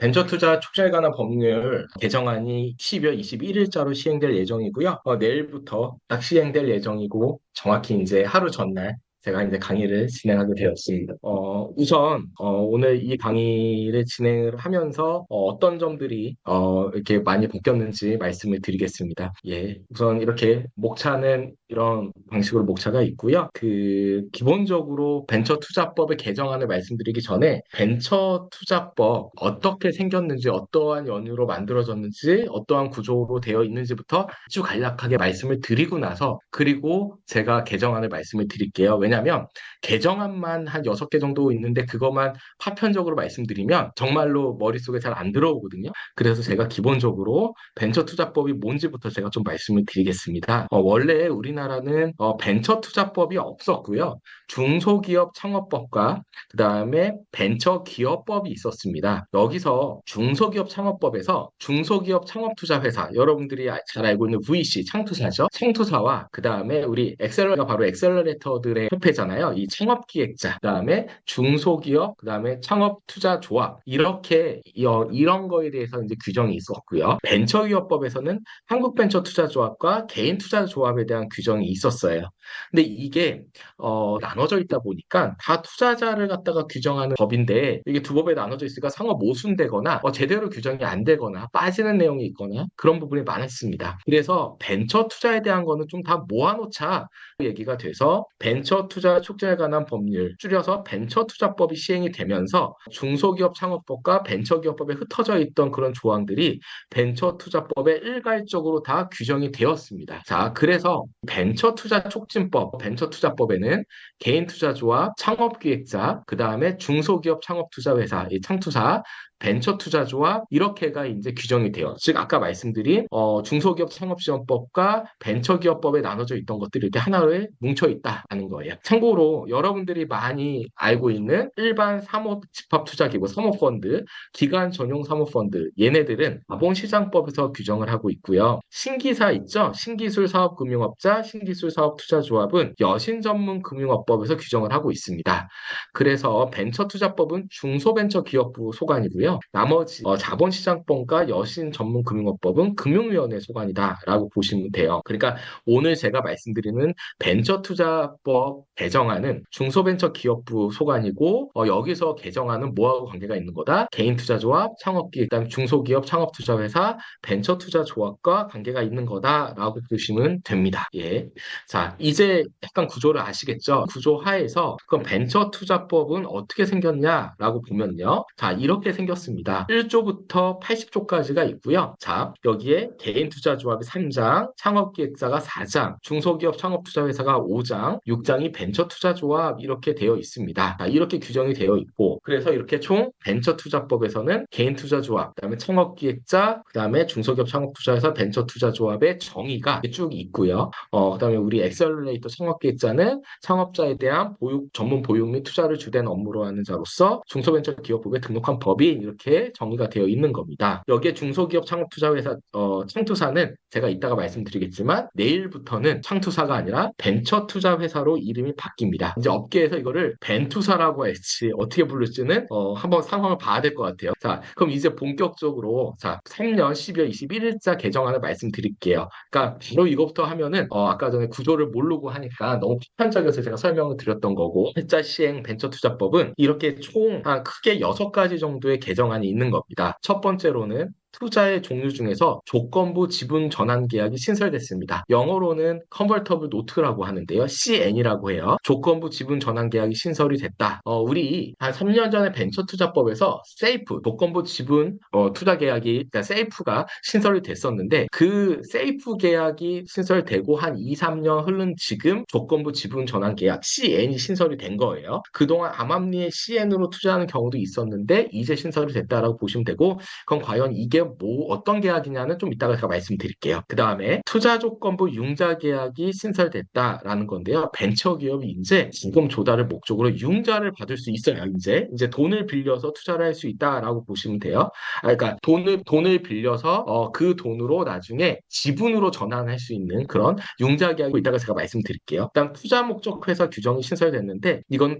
벤처 투자 촉진에 관한 법률 개정안이 12월 21일자로 시행될 예정이고요. 내일부터 딱 시행될 예정이고, 정확히 이제 하루 전날 제가 이제 강의를 진행하게 되었습니다. 우선 오늘 이 강의를 진행을 하면서 떤 점들이 이렇게 많이 바뀌었는지 말씀을 드리겠습니다. 예, 우선 이렇게 목차는 이런 방식으로 목차가 있고요. 기본적으로 벤처 투자법의 개정안을 말씀드리기 전에 벤처 투자법 어떻게 생겼는지, 어떠한 연유로 만들어졌는지, 어떠한 구조로 되어 있는지부터 아주 간략하게 말씀을 드리고 나서, 그리고 제가 개정안을 말씀을 드릴게요. 왜냐하면 개정안만 한 6개 정도 있는데 그것만 파편적으로 말씀드리면 정말로 머릿속에 잘 안 들어오거든요. 그래서 제가 기본적으로 벤처 투자법이 뭔지부터 제가 좀 말씀을 드리겠습니다. 원래 우리나라는 벤처 투자법이 없었고요. 중소기업 창업법과 그 다음에 벤처기업법이 있었습니다. 여기서 중소기업 창업법에서 중소기업 창업투자회사, 여러분들이 잘 알고 있는 VC, 창투사죠. 창투사와 그 다음에 우리 엑셀러가 바로 엑셀러레이터들의 협회잖아요. 이 창업기획자, 그 다음에 중소기업, 그 다음에 창업투자조합, 이렇게 이런 거에 대해서 이제 규정이 있었고요. 벤처기업법에서는 한국벤처투자조합과 개인투자조합에 대한 규정이 있었어요. 근데 이게 나눠져 있다 보니까 다 투자자를 갖다가 규정하는 법인데, 이게 두 법에 나눠져 있으니까 상호 모순되거나 제대로 규정이 안 되거나 빠지는 내용이 있거나 그런 부분이 많았습니다. 그래서 벤처 투자에 대한 거는 좀 다 모아놓자 얘기가 돼서 벤처 투자 촉진에 관한 법률, 줄여서 벤처 투자법이 시행이 되면서 중소기업 창업법과 벤처기업법에 흩어져 있던 그런 조항들이 벤처 투자법에 일괄적으로 다 규정이 되었습니다. 자, 그래서 벤처 투자 촉진법, 벤처 투자법에는 개인 투자조합, 창업기획자, 그 다음에 중소기업 창업투자회사, 이 창투사, 벤처투자조합, 이렇게가 이제 규정이 돼요. 즉 아까 말씀드린 중소기업 창업지원법과 벤처기업법에 나눠져 있던 것들이 이렇게 하나로 뭉쳐 있다는 거예요. 참고로 여러분들이 많이 알고 있는 일반 사모 집합투자기구, 사모펀드, 기관 전용 사모펀드, 얘네들은 자본시장법에서 규정을 하고 있고요. 신기사 있죠? 신기술사업금융업자, 신기술사업투자조합은 여신전문금융업법에서 규정을 하고 있습니다. 그래서 벤처투자법은 중소벤처기업부 소관이고요. 나머지 자본시장법과 여신전문금융업법은 금융위원회 소관이다라고 보시면 돼요. 그러니까 오늘 제가 말씀드리는 벤처투자법 개정안은 중소벤처기업부 소관이고, 여기서 개정안은 뭐하고 관계가 있는 거다? 개인투자조합, 창업기, 그다음 중소기업 창업투자회사, 벤처투자조합과 관계가 있는 거다라고 보시면 됩니다. 예. 자, 이제 약간 구조를 아시겠죠? 구조 하에서 그럼 벤처 투자법은 어떻게 생겼냐라고 보면요. 자, 이렇게 생겼습니다. 1조부터 80조까지가 있고요. 자, 여기에 개인 투자조합이 3장, 창업기획사가 4장, 중소기업 창업투자회사가 5장, 6장이 벤처 투자조합, 이렇게 되어 있습니다. 자, 이렇게 규정이 되어 있고, 그래서 이렇게 총 벤처 투자법에서는 개인 투자조합, 그다음에 창업기획자, 그다음에 중소기업 창업투자회사, 벤처 투자조합의 정의가 쭉 있고요. 그다음에 우리 엑셀러레이터 창업기획자는 창업자에 대한 전문 보육 및 투자를 주된 업무로 하는 자로서 중소벤처기업법에 등록한 법인, 이렇게 정의가 되어 있는 겁니다. 여기에 중소기업 창업투자회사, 창투사는 제가 이따가 말씀드리겠지만 내일부터는 창투사가 아니라 벤처투자회사로 이름이 바뀝니다. 이제 업계에서 이거를 벤투사라고 할지 어떻게 부를지는 한번 상황을 봐야 될 것 같아요. 자, 그럼 이제 본격적으로 3년 12월 21일자 개정안을 말씀드릴게요. 그러니까 바로 이것부터 하면은 아까 전에 구조를 모르고 하니까 너무 비판적이어서 제가 설명을 드렸던 거고, 해자 시행 벤처투자법은 이렇게 총 한 크게 6가지 정도의 개정안이 있는 겁니다. 첫 번째로는 투자의 종류 중에서 조건부 지분 전환 계약이 신설됐습니다. 영어로는 컨버터블 노트라고 하는데요. CN이라고 해요. 조건부 지분 전환 계약이 신설이 됐다. 우리 한 3년 전에 벤처 투자법에서 세이프, 조건부 지분 투자 계약이, 그러니까 세이프가 신설이 됐었는데, 그 세이프 계약이 신설되고 한 2, 3년 흐른 지금 조건부 지분 전환 계약 CN이 신설이 된 거예요. 그동안 암암리에 CN으로 투자하는 경우도 있었는데 이제 신설이 됐다라고 보시면 되고, 그건 과연 이게 이게 뭐 어떤 계약이냐는 좀 이따가 제가 말씀드릴게요. 그 다음에 투자조건부 융자 계약이 신설됐다라는 건데요. 벤처기업이 이제 자금 조달을 목적으로 융자를 받을 수 있어요. 이제 돈을 빌려서 투자를 할 수 있다라고 보시면 돼요. 그러니까 돈을 빌려서 그 돈으로 나중에 지분으로 전환할 수 있는 그런 융자 계약이 이따가 제가 말씀드릴게요. 일단 투자 목적 회사 규정이 신설됐는데 이건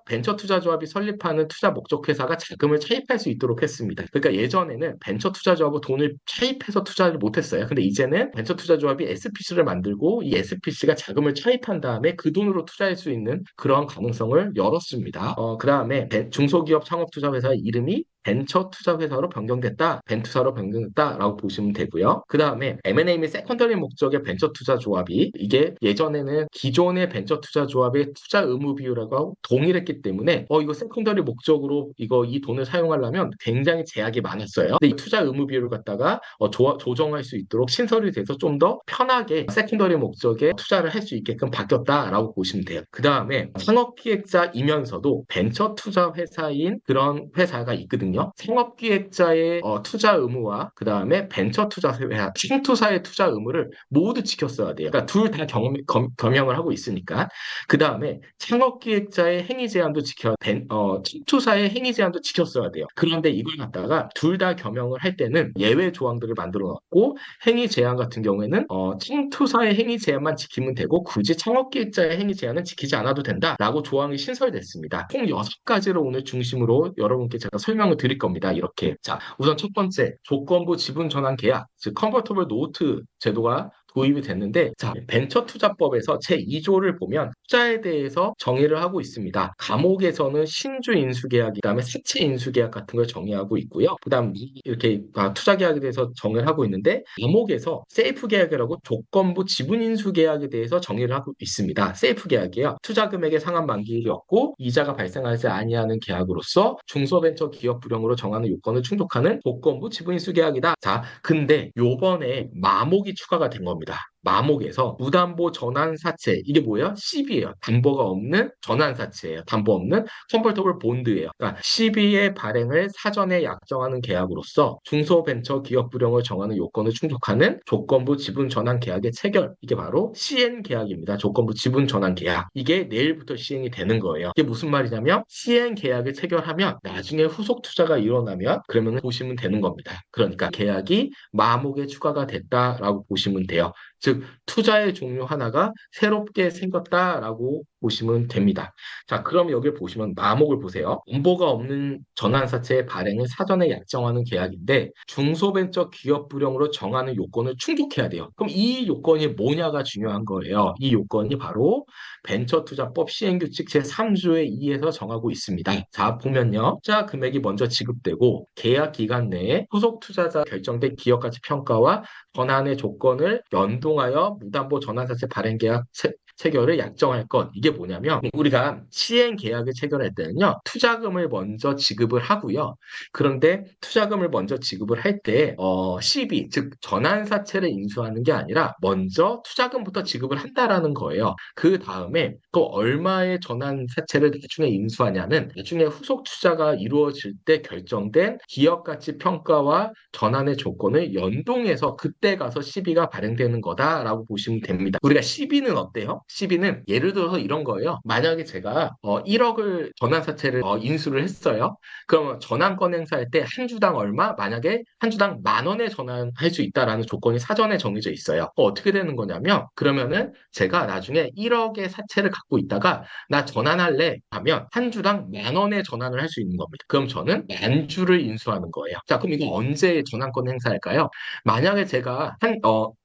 벤처 투자 조합이 설립하는 투자 목적 회사가 자금을 차입할 수 있도록 했습니다. 그러니까 예전에는 벤처 투자 조합은 돈을 차입해서 투자를 못했어요. 근데 이제는 벤처 투자 조합이 SPC를 만들고 이 SPC가 자금을 차입한 다음에 그 돈으로 투자할 수 있는 그런 가능성을 열었습니다. 그 다음에 중소기업 창업투자회사의 이름이 벤처투자회사로 변경됐다, 벤투사로 변경됐다라고 보시면 되고요. 그 다음에 M&A 및 세컨더리 목적의 벤처투자조합이 이게 예전에는 기존의 벤처투자조합의 투자 의무 비율하고 동일했기 때문에 이거 세컨더리 목적으로 이 돈을 사용하려면 굉장히 제약이 많았어요. 근데 이 투자 의무 비율을 갖다가 조정할 수 있도록 신설이 돼서 좀 더 편하게 세컨더리 목적에 투자를 할 수 있게끔 바뀌었다라고 보시면 돼요. 그 다음에 창업기획자이면서도 벤처투자회사인 그런 회사가 있거든요. 창업기획자의 투자 의무와 그 다음에 벤처투자회사, 신투사의 투자 의무를 모두 지켰어야 돼요. 그러니까 둘 다 겸용을 하고 있으니까. 그 다음에 창업기획자의 행위 제한도 신투사의 행위 제한도 지켰어야 돼요. 그런데 이걸 갖다가 둘 다 겸용을 할 때는 예외 조항들을 만들어 놨고 행위 제한 같은 경우에는 신투사의 행위 제한만 지키면 되고 굳이 창업기획자의 행위 제한은 지키지 않아도 된다라고 조항이 신설됐습니다. 총 6가지를 오늘 중심으로 여러분께 제가 설명을 드릴 겁니다. 이렇게. 자, 우선 첫 번째, 조건부 지분 전환 계약, 즉 컨버터블 노트 제도가 도입이 됐는데, 자, 벤처투자법에서 제2조를 보면 투자에 대해서 정의를 하고 있습니다. 감옥에서는 신주 인수 계약, 그다음에 사채 인수 계약 같은 걸 정의하고 있고요. 그다음 이렇게 투자 계약에 대해서 정의를 하고 있는데, 감옥에서 세이프 계약이라고 조건부 지분 인수 계약에 대해서 정의를 하고 있습니다. 세이프 계약이요. 투자 금액의 상한 만기일이 없고 이자가 발생하지 아니하는 계약으로서 중소벤처 기업 불용으로 정하는 요건을 충족하는 조건부 지분 인수 계약이다. 자, 근데 요번에 마목이 추가가 된 겁니다. 마목에서 무담보 전환사채 이게 뭐예요? CB예요. 담보가 없는 전환사채예요. 담보 없는 컨버터블 본드예요. 그러니까 CB의 발행을 사전에 약정하는 계약으로서 중소벤처 기업 불용을 정하는 요건을 충족하는 조건부 지분 전환 계약의 체결 이게 바로 시행 계약입니다. 조건부 지분 전환 계약 이게 내일부터 시행이 되는 거예요. 이게 무슨 말이냐면 시행 계약을 체결하면 나중에 후속 투자가 일어나면 그러면 보시면 되는 겁니다. 그러니까 계약이 마목에 추가가 됐다라고 보시면 돼요. 즉 투자의 종류 하나가 새롭게 생겼다라고 보시면 됩니다. 자, 그럼 여기 보시면 마목을 보세요. 담보가 없는 전환사채의 발행을 사전에 약정하는 계약인데 중소벤처 기업 불용으로 정하는 요건을 충족해야 돼요. 그럼 이 요건이 뭐냐가 중요한 거예요. 이 요건이 바로 벤처투자법 시행규칙 제3조의 2에서 정하고 있습니다. 자, 보면요. 투자 금액이 먼저 지급되고 계약 기간 내에 후속 투자자 결정된 기업가치 평가와 전환의 조건을 연동하여 무담보 전환사채 발행 계약 체결을 약정할 것. 이게 뭐냐면 우리가 시행 계약을 체결할 때는요. 투자금을 먼저 지급을 하고요. 그런데 투자금을 먼저 지급을 할 때 CB 즉 전환사채를 인수하는 게 아니라 먼저 투자금부터 지급을 한다라는 거예요. 그 다음에 또 얼마의 전환사채를 나중에 인수하냐는 나중에 후속 투자가 이루어질 때 결정된 기업가치 평가와 전환의 조건을 연동해서 그때 가서 CB가 발행되는 거다라고 보시면 됩니다. 우리가 CB는 어때요? CB는 예를 들어서 이런 거예요. 만약에 제가 1억을 전환사채를 인수를 했어요. 그러면 전환권 행사할 때 한 주당 얼마? 만약에 한 주당 10,000원에 전환할 수 있다라는 조건이 사전에 정해져 있어요. 어떻게 되는 거냐면 그러면은 제가 나중에 1억의 사채를 갖고 있다가 나 전환할래 하면 한 주당 10,000원에 전환을 할 수 있는 겁니다. 그럼 저는 10,000주를 인수하는 거예요. 자, 그럼 이거 언제 전환권 행사할까요? 만약에 제가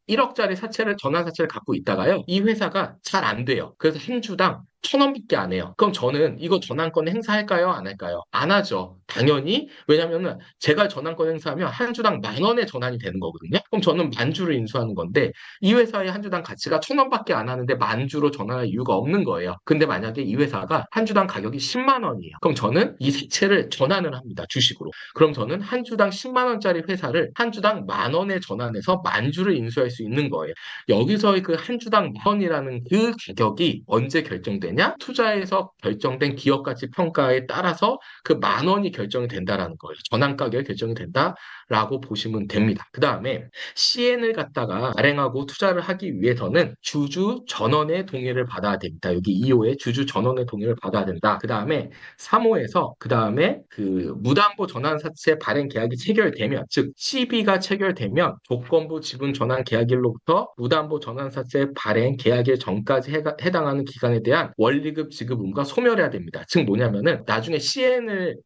1억짜리 전환사채를 갖고 있다가요. 이 회사가 잘 안 돼요. 그래서 한 주당 1,000원밖에 안 해요. 그럼 저는 이거 전환권 행사할까요? 안 할까요? 안 하죠. 당연히. 왜냐면은 제가 전환권 행사하면 한 주당 10,000원의 전환이 되는 거거든요. 그럼 저는 10,000주를 인수하는 건데 이 회사의 한 주당 가치가 1,000원밖에 안 하는데 10,000주로 전환할 이유가 없는 거예요. 근데 만약에 이 회사가 한 주당 가격이 10만 원이에요. 그럼 저는 이 사채를 전환을 합니다. 주식으로. 그럼 저는 한 주당 10만 원짜리 회사를 한 주당 10,000원에 전환해서 10,000주를 인수할 수 있는 거예요. 여기서의 그 한 주당 10,000원이라는 그 가격이 언제 결정돼요? 인수되냐? 투자에서 결정된 기업가치 평가에 따라서 그 10,000원이 결정이 된다라는 거예요. 전환 가격이 결정이 된다라고 보시면 됩니다. 그 다음에 CN을 갖다가 발행하고 투자를 하기 위해서는 주주 전원의 동의를 받아야 됩니다. 여기 2호에 주주 전원의 동의를 받아야 된다. 그 다음에 3호에서 그 다음에 그 무담보 전환사채 발행 계약이 체결되면, 즉 CB가 체결되면 조건부 지분 전환 계약일로부터 무담보 전환사채 발행 계약일 전까지 해당하는 기간에 대한 원리금 지급음과 소멸해야 됩니다. 즉 뭐냐면은 나중에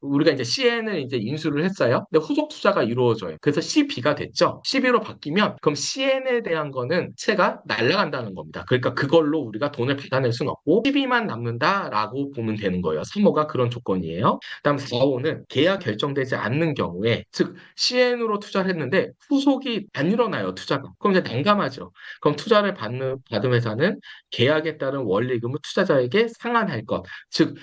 우리가 이제 CN을 이제 인수를 했어요. 근데 후속 투자가 이루어져요. 그래서 CB가 됐죠. CB로 바뀌면 그럼 CN에 대한 거는 채가 날아간다는 겁니다. 그러니까 그걸로 우리가 돈을 받아낼 수는 없고 CB만 남는다라고 보면 되는 거예요. 3호가 그런 조건이에요. 그다음 4호는 계약 결정되지 않는 경우에, 즉 CN으로 투자를 했는데 후속이 안 일어나요. 투자가. 그럼 이제 난감하죠. 그럼 투자를 받은 회사는 계약에 따른 원리금을 투자자에게 상환할 것. 즉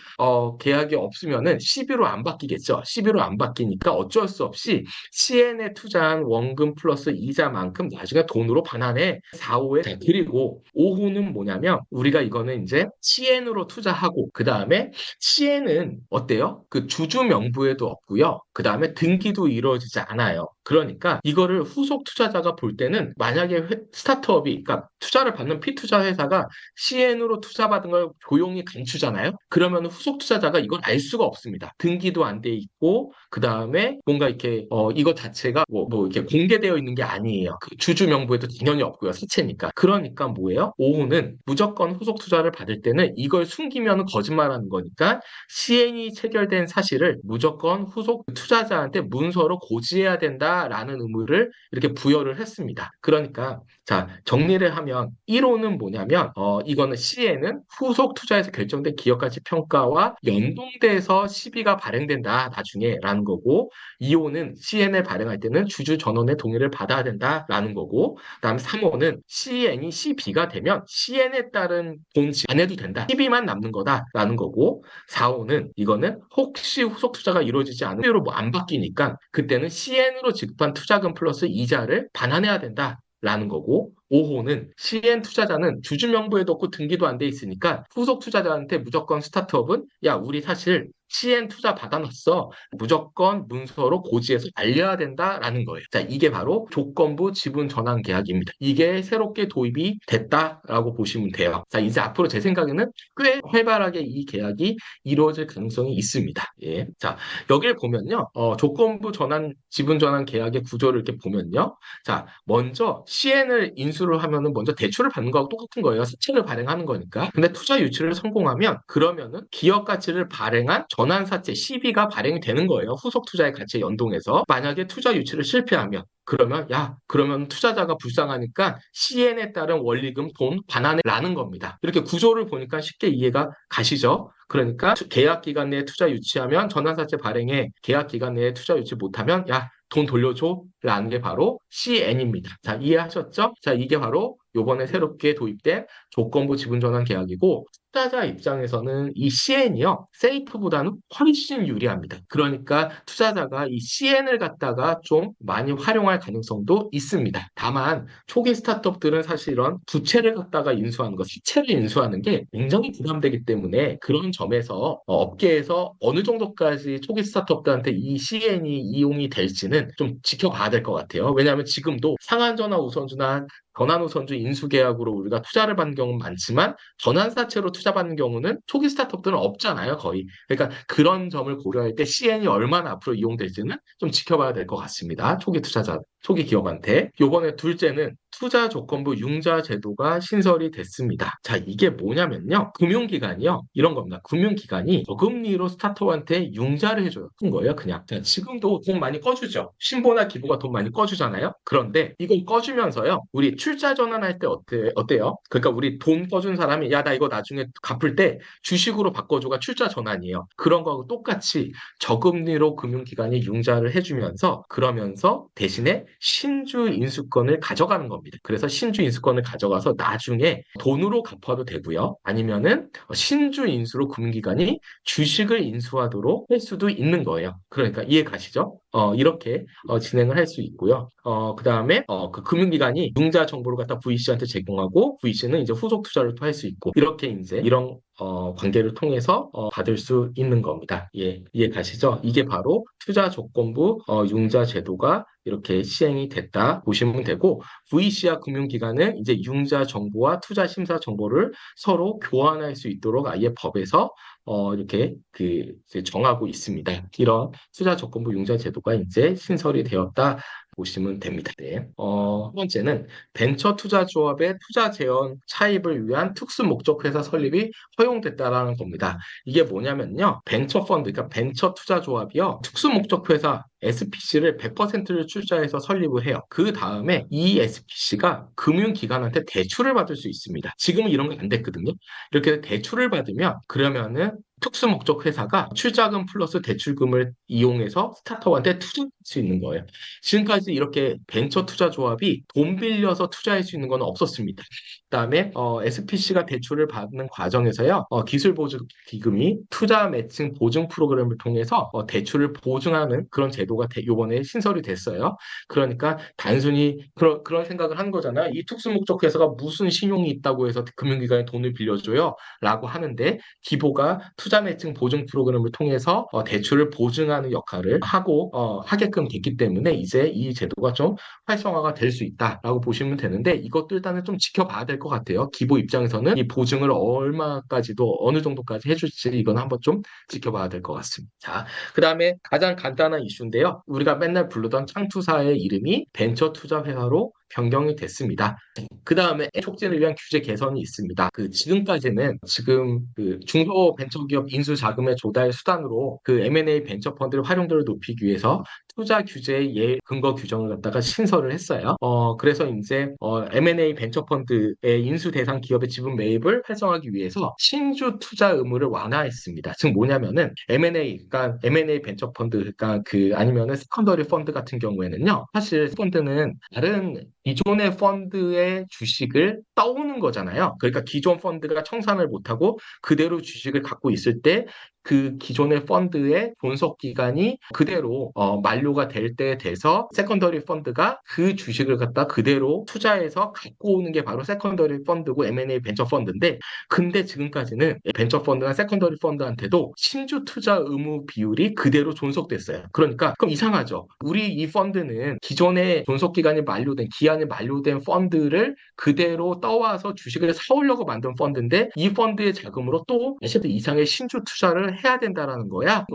계약이 없으면은 CB로 안 바뀌겠죠. CB로 안 바뀌니까 어쩔 수 없이 CN에 투자한 원금 플러스 이자만큼 나중에 돈으로 반환해. 4호에. 그리고 5호는 뭐냐면 우리가 이거는 이제 CN으로 투자하고 그 다음에 CN은 어때요? 그 주주 명부에도 없고요. 그 다음에 등기도 이루어지지 않아요. 그러니까 이거를 후속 투자자가 볼 때는 만약에 스타트업이, 그러니까 투자를 받는 피투자 회사가 CN으로 투자받은 걸 조용히 감추잖아요. 그러면 후속 투자자가 이걸 알 수가 없습니다. 등기도 안 돼 있고 그 다음에 뭔가 이렇게 이거 자체가 뭐 이렇게 공개되어 있는 게 아니에요. 그 주주 명부에도 당연히 없고요. 사채니까. 그러니까 뭐예요? 5호는 무조건 후속 투자를 받을 때는 이걸 숨기면 거짓말하는 거니까 CN이 체결된 사실을 무조건 후속 투자자한테 문서로 고지해야 된다라는 의무를 이렇게 부여를 했습니다. 그러니까 자, 정리를 하면 1호는 뭐냐면 이거는 CN은 후속 투자에서 결정된 기업가치 평가와 연동돼서 CB가 발행된다 나중에라는 거고, 2호는 CN을 발행할 때는 주주 전원의 동의를 받아야 된다라는 거고, 그다음 3호는 CN이 CB가 되면 CN에 따른 돈 지급 안 해도 된다. CB만 남는 거다라는 거고, 4호는 이거는 혹시 후속 투자가 이루어지지 않으면 CB로 뭐 안 바뀌니까 그때는 CN으로 지급한 투자금 플러스 이자를 반환해야 된다. 라는 거고, 5호는 CN 투자자는 주주 명부에도 없고 등기도 안 돼 있으니까 후속 투자자한테 무조건 스타트업은 야, 우리 사실 CN 투자 받아놨어. 무조건 문서로 고지해서 알려야 된다라는 거예요. 자, 이게 바로 조건부 지분 전환 계약입니다. 이게 새롭게 도입이 됐다라고 보시면 돼요. 자, 이제 앞으로 제 생각에는 꽤 활발하게 이 계약이 이루어질 가능성이 있습니다. 예. 자, 여기를 보면요. 조건부 지분 전환 계약의 구조를 이렇게 보면요. 자, 먼저 CN을 인수를 하면은 먼저 대출을 받는 거하고 똑같은 거예요. 사채를 발행하는 거니까. 근데 투자 유치를 성공하면 그러면은 기업 가치를 발행한 전환사채 CB가 발행이 되는 거예요. 후속 투자의 가치에 연동해서. 만약에 투자 유치를 실패하면 그러면 투자자가 불쌍하니까 CN에 따른 원리금 돈 반환해라는 겁니다. 이렇게 구조를 보니까 쉽게 이해가 가시죠? 그러니까 계약 기간 내에 투자 유치하면 전환사채 발행에, 계약 기간 내에 투자 유치 못하면 돈 돌려줘 라는 게 바로 CN입니다. 자, 이해하셨죠? 자, 이게 바로 요번에 새롭게 도입된 조건부 지분 전환 계약이고, 투자자 입장에서는 이 CN이요, 세이프보다는 훨씬 유리합니다. 그러니까 투자자가 이 CN을 갖다가 좀 많이 활용할 가능성도 있습니다. 다만 초기 스타트업들은 사실 이런 부채를 갖다가 인수하는 것, 시채를 인수하는 게 굉장히 부담되기 때문에 그런 점에서 업계에서 어느 정도까지 초기 스타트업들한테 이 CN이 이용이 될지는 좀 지켜봐야 될 것 같아요. 왜냐하면 지금도 상한전환 우선주나 전환우선주 인수계약으로 우리가 투자를 받는 경우는 많지만 전환사채로 투자받는 경우는 초기 스타트업들은 없잖아요, 거의. 그러니까 그런 점을 고려할 때 CN이 얼마나 앞으로 이용될지는 좀 지켜봐야 될 것 같습니다. 초기 기업한테. 요번에 둘째는 투자 조건부 융자 제도가 신설이 됐습니다. 자, 이게 뭐냐면요. 금융기관이요. 이런 겁니다. 금융기관이 저금리로 스타트업한테 융자를 해줘요. 큰 거예요, 그냥. 자, 지금도 돈 많이 꺼주죠. 신보나 기부가 돈 많이 꺼주잖아요. 그런데 이걸 꺼주면서요. 우리 출자 전환할 때 어때요? 그러니까 우리 돈 꺼준 사람이 나 이거 나중에 갚을 때 주식으로 바꿔줘가 출자 전환이에요. 그런 거하고 똑같이 저금리로 금융기관이 융자를 해주면서 그러면서 대신에 신주 인수권을 가져가는 겁니다. 그래서 신주 인수권을 가져가서 나중에 돈으로 갚아도 되고요. 아니면은 신주 인수로 금융기관이 주식을 인수하도록 할 수도 있는 거예요. 그러니까 이해 가시죠? 이렇게 진행을 할 수 있고요. 그 다음에 그 금융기관이 융자 정보를 갖다 VC한테 제공하고 VC는 이제 후속 투자를 또 할 수 있고 이렇게 이제 이런 관계를 통해서 받을 수 있는 겁니다. 예, 이해 가시죠? 이게 바로 투자 조건부 융자 제도가 이렇게 시행이 됐다 보시면 되고 VC와 금융기관은 이제 융자 정보와 투자 심사 정보를 서로 교환할 수 있도록 아예 법에서 이렇게 이제 정하고 있습니다. 이런 투자 조건부 융자 제도가 이제 신설이 되었다 보시면 됩니다. 네. 첫 번째는 벤처 투자 조합의 투자 재원 차입을 위한 특수 목적 회사 설립이 허용됐다라는 겁니다. 이게 뭐냐면요. 벤처 펀드, 그러니까 벤처 투자 조합이요. 특수 목적 회사 SPC를 100%를 출자해서 설립을 해요. 그 다음에 이 SPC가 금융기관한테 대출을 받을 수 있습니다. 지금은 이런 게 안 됐거든요. 이렇게 대출을 받으면 그러면은 특수 목적 회사가 출자금 플러스 대출금을 이용해서 스타트업한테 투자할 수 있는 거예요. 지금까지 이렇게 벤처 투자 조합이 돈 빌려서 투자할 수 있는 건 없었습니다. 그다음에 SPC가 대출을 받는 과정에서요. 기술 보증 기금이 투자 매칭 보증 프로그램을 통해서 대출을 보증하는 그런 제도가 이번에 신설이 됐어요. 그러니까 단순히 그런 생각을 한 거잖아요. 이 특수 목적 회사가 무슨 신용이 있다고 해서 금융기관에 돈을 빌려줘요? 라고 하는데 기보가 투자 매칭 보증 프로그램을 통해서 대출을 보증하는 역할을 하게끔 됐기 때문에 이제 이 제도가 좀 활성화가 될 수 있다라고 보시면 되는데 이것도 일단은 좀 지켜봐야 될 것 같아요. 기보 입장에서는 이 보증을 얼마까지도 어느 정도까지 해줄지 이건 한번 좀 지켜봐야 될 것 같습니다. 자, 그다음에 가장 간단한 이슈인데요. 우리가 맨날 부르던 창투사의 이름이 벤처 투자 회사로 변경이 됐습니다. 그 다음에 촉진을 위한 규제 개선이 있습니다. 지금 중소벤처기업 인수 자금의 조달 수단으로 그 M&A 벤처 펀드의 활용도를 높이기 위해서 투자 규제의 근거 규정을 갖다가 신설을 했어요. 그래서 이제 M&A 벤처 펀드의 인수 대상 기업의 지분 매입을 활성화하기 위해서 신주 투자 의무를 완화했습니다. 즉 뭐냐면은 그러니까 M&A 벤처 펀드, 그러니까 아니면은 세컨더리 펀드 같은 경우에는요. 사실 펀드는 다른 기존의 펀드의 주식을 떠오는 거잖아요. 그러니까 기존 펀드가 청산을 못하고 그대로 주식을 갖고 있을 때 그 기존의 펀드의 존속 기간이 그대로 만료가 될 때 돼서 세컨더리 펀드가 그 주식을 갖다 그대로 투자해서 갖고 오는 게 바로 세컨더리 펀드고 M&A 벤처 펀드인데 근데 지금까지는 벤처 펀드나 세컨더리 펀드한테도 신주 투자 의무 비율이 그대로 존속됐어요. 그러니까 그럼 이상하죠. 우리 이 펀드는 기존의 존속 기간이 기한이 만료된 펀드를 그대로 떠와서 주식을 사오려고 만든 펀드인데 이 펀드의 자금으로 또 20% 이상의 신주 투자를 해야 된다라는 거예요.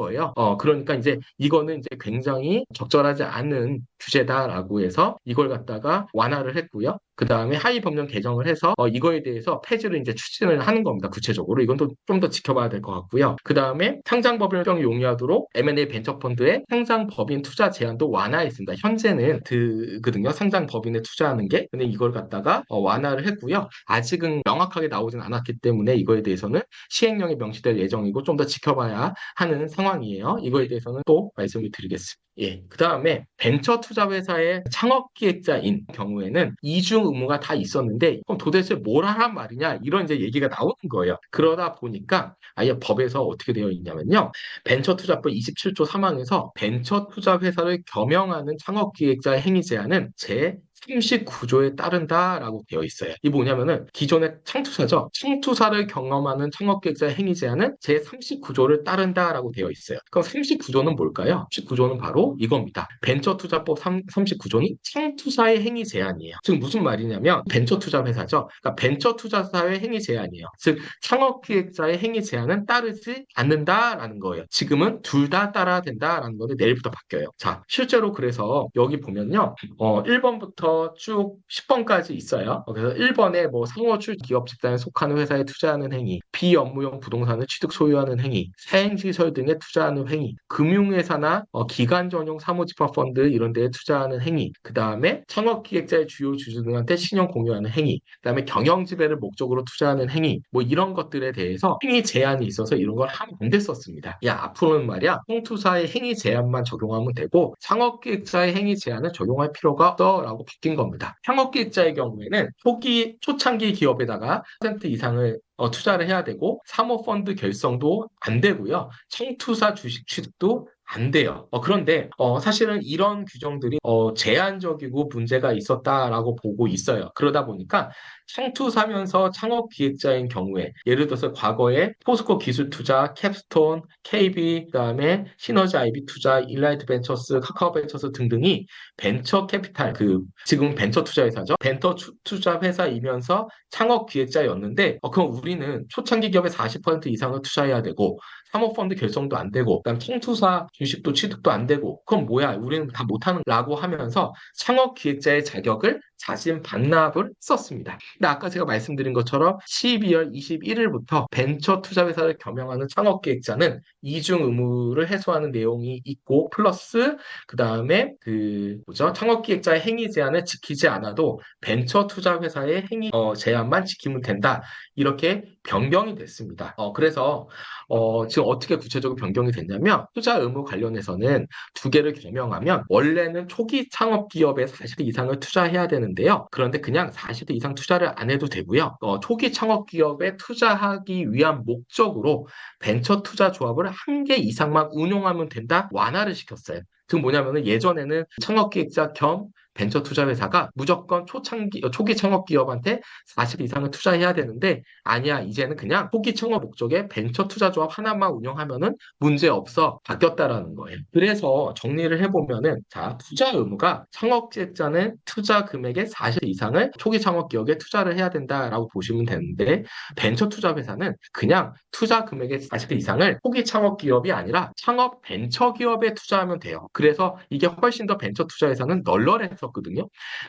그러니까 이제 이거는 이제 굉장히 적절하지 않은 규제다라고 해서 이걸 갖다가 완화를 했고요. 그 다음에 하위 법령 개정을 해서 이거에 대해서 폐지를 이제 추진을 하는 겁니다. 구체적으로 이건 또 좀 더 지켜봐야 될 것 같고요. 그 다음에 상장법인을 용이하도록 M&A 벤처펀드의 상장법인 투자 제한도 완화했습니다. 현재는 그거든요. 상장법인에 투자하는 게. 근데 이걸 갖다가 완화를 했고요. 아직은 명확하게 나오진 않았기 때문에 이거에 대해서는 시행령이 명시될 예정이고 좀 더 지켜봐야 하는 상황이에요. 이거에 대해서는 또 말씀을 드리겠습니다. 예, 그 다음에 벤처 투자 회사의 창업 기획자인 경우에는 이중 의무가 다 있었는데 그럼 도대체 뭘 하란 말이냐 이런 이제 얘기가 나오는 거예요. 그러다 보니까 아예 법에서 어떻게 되어 있냐면요. 벤처 투자법 27조 3항에서 벤처 투자 회사를 겸용하는 창업 기획자의 행위 제한은 제 39조에 따른다라고 되어 있어요. 이 뭐냐면은 기존의 창투사죠. 창투사를 경험하는 창업계획자의 행위 제한은 제39조를 따른다라고 되어 있어요. 그럼 39조는 뭘까요? 39조는 바로 이겁니다. 벤처투자법 39조는 창투사의 행위 제한이에요. 즉 무슨 말이냐면 벤처투자 회사죠. 그러니까 벤처투자사의 행위 제한이에요. 즉 창업기획자의 행위 제한은 따르지 않는다라는 거예요. 지금은 둘 다 따라야 된다라는 거는 내일부터 바뀌어요. 자, 실제로 그래서 여기 보면요. 1번부터 쭉 10번까지 있어요. 그래서 1번에 뭐 상호출 기업 집단에 속하는 회사에 투자하는 행위, 비업무용 부동산을 취득 소유하는 행위, 사행시설 등에 투자하는 행위, 금융회사나 기관 전용 사무집합펀드 이런 데에 투자하는 행위, 그 다음에 창업기획자의 주요 주주 등한테 신용 공유하는 행위, 그 다음에 경영지배를 목적으로 투자하는 행위, 뭐 이런 것들에 대해서 행위 제한이 있어서 이런 걸 하면 안 됐었습니다. 야, 앞으로는 말이야, 홍투사의 행위 제한만 적용하면 되고 창업기획자의 행위 제한을 적용할 필요가 없어라고 바뀐 겁니다. 창업기획자의 경우에는 초창기 기업에다가 10% 이상을 투자를 해야 되고 사모펀드 결성도 안 되고요. 청투사 주식 취득도 안 돼요. 그런데 사실은 이런 규정들이 제한적이고 문제가 있었다라고 보고 있어요. 그러다 보니까 창투사면서 창업기획자인 경우에 예를 들어서 과거에 포스코 기술투자, 캡스톤, KB, 그다음에 시너지 IB 투자, 일라이트 벤처스, 카카오 벤처스 등등이 벤처 캐피탈 지금 벤처 투자 회사죠. 벤처 투자 회사이면서 창업기획자였는데 그럼 우리는 초창기 기업의 40% 이상을 투자해야 되고 사모펀드 결성도 안 되고, 그다음 청투사 주식도 취득도 안 되고, 그럼 뭐야? 우리는 다 못하는라고 하면서 창업 기획자의 자격을 자진 반납을 썼습니다. 근데 아까 제가 말씀드린 것처럼 12월 21일부터 벤처 투자 회사를 겸용하는 창업 기획자는 이중 의무를 해소하는 내용이 있고, 플러스 그다음에 뭐죠? 창업 기획자의 행위 제한을 지키지 않아도 벤처 투자 회사의 행위 제한만 지키면 된다. 이렇게 변경이 됐습니다. 그래서 지금 어떻게 구체적으로 변경이 됐냐면 투자 의무 관련해서는 두 개를 겸용하면 원래는 초기 창업 기업에 40대 이상을 투자해야 되는데요. 그런데 그냥 40대 이상 투자를 안 해도 되고요. 초기 창업 기업에 투자하기 위한 목적으로 벤처 투자 조합을 한 개 이상만 운용하면 된다. 완화를 시켰어요. 지금 뭐냐면은 예전에는 창업기획자 겸 벤처 투자 회사가 무조건 초기 창업 기업한테 40 이상을 투자해야 되는데 아니야. 이제는 그냥 초기 창업 목적에 벤처 투자 조합 하나만 운영하면은 문제 없어. 바뀌었다라는 거예요. 그래서 정리를 해보면은 자, 투자 의무가 창업기획자는 투자 금액의 40 이상을 초기 창업 기업에 투자를 해야 된다라고 보시면 되는데 벤처 투자 회사는 그냥 투자 금액의 40 이상을 초기 창업 기업이 아니라 창업 벤처 기업에 투자하면 돼요. 그래서 이게 훨씬 더 벤처 투자 회사는 널널했었거든요.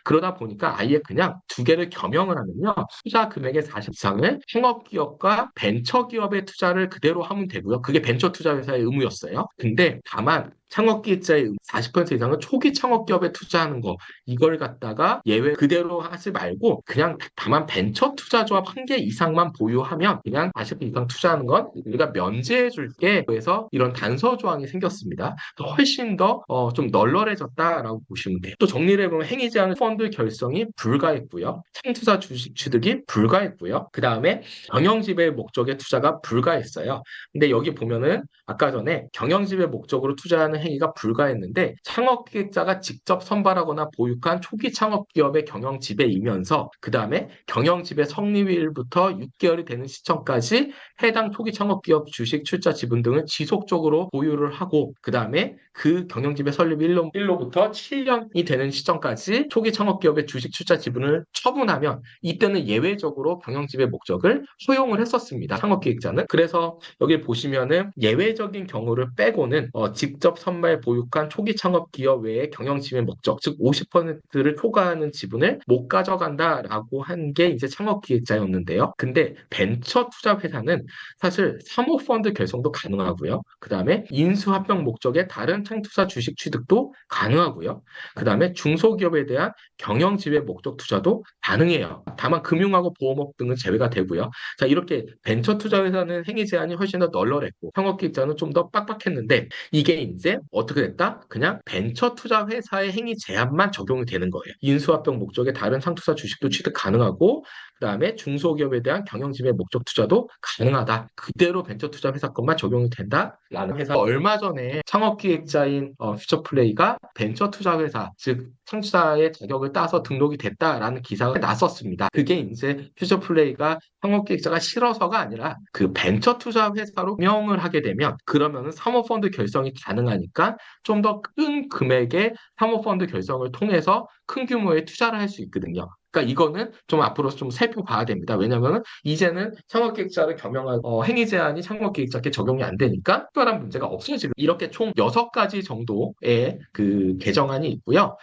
그러다 보니까 아예 그냥 두 개를 겸용을 하면요. 투자 금액의 40 이상을 창업 기업과 벤처 기업에 투자를 그대로 하면 되고요. 그게 벤처 투자 회사의 의무였어요. 근데 다만 창업기획자의 40% 이상은 초기 창업기업에 투자하는 거 이걸 갖다가 예외 그대로 하지 말고 그냥 다만 벤처 투자조합 한 개 이상만 보유하면 그냥 40% 이상 투자하는 건 우리가 면제해 줄게 해서 이런 단서 조항이 생겼습니다. 훨씬 더 좀 널널해졌다라고 보시면 돼요. 또 정리를 해보면 행위 제한 펀드 결성이 불가했고요. 창투사 주식 취득이 불가했고요. 그 다음에 경영지배 목적의 투자가 불가했어요. 근데 여기 보면은 아까 전에 경영지배 목적으로 투자하는 행위가 불가했는데 창업기획자가 직접 선발하거나 보유한 초기 창업기업의 경영지배이면서 그 다음에 경영지배 성립일부터 6개월이 되는 시점까지 해당 초기 창업기업 주식 출자 지분 등을 지속적으로 보유를 하고 그 다음에 그 경영지배 설립 일로부터 7년이 되는 시점까지 초기 창업기업의 주식 출자 지분을 처분하면 이때는 예외적으로 경영지배 목적을 허용을 했었습니다. 창업기획자는. 그래서 여기 보시면은 예외적인 경우를 빼고는 직접 선발 보유한 초기 창업기업 외의 경영지배 목적, 즉 50%를 초과하는 지분을 못 가져간다라고 한 게 이제 창업기획자였는데요. 근데 벤처 투자 회사는 사실 사모펀드 결성도 가능하고요. 그 다음에 인수합병 목적의 다른 창투사 주식 취득도 가능하고요. 그 다음에 중소기업에 대한 경영지배 목적 투자도 가능해요. 다만 금융하고 보험업 등은 제외가 되고요. 자, 이렇게 벤처 투자 회사는 행위 제한이 훨씬 더 널널했고 창업기획자는 좀 더 빡빡했는데 이게 이제 어떻게 됐다? 그냥 벤처 투자 회사의 행위 제한만 적용이 되는 거예요. 인수합병 목적의 다른 상투사 주식도 취득 가능하고 그다음에 중소기업에 대한 경영지배 목적 투자도 가능하다. 그대로 벤처 투자 회사 것만 적용이 된다라는 회사. 얼마 전에 창업기획자인 퓨처플레이가 벤처 투자 회사, 즉 창투사의 자격을 따서 등록이 됐다라는 기사가 났었습니다. 그게 이제 퓨처플레이가 창업기획자가 싫어서가 아니라 그 벤처 투자 회사로 명을 하게 되면 그러면은 사모펀드 결성이 가능하니까 좀 더 큰 금액의 사모펀드 결성을 통해서 큰 규모의 투자를 할 수 있거든요. 그러니까 이거는 좀 앞으로 좀 살펴봐야 됩니다. 왜냐하면 이제는 창업기획자를 겸용한 행위 제한이 창업기획자께 적용이 안 되니까 특별한 문제가 없어지고 이렇게 총 6가지 정도의 그 개정안이 있고요.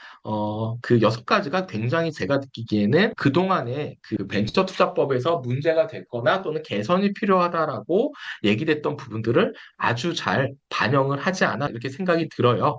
그 6가지가 굉장히 제가 느끼기에는 그동안에 그 벤처 투자법에서 문제가 됐거나 또는 개선이 필요하다라고 얘기됐던 부분들을 아주 잘 반영을 하지 않아 이렇게 생각이 들어요.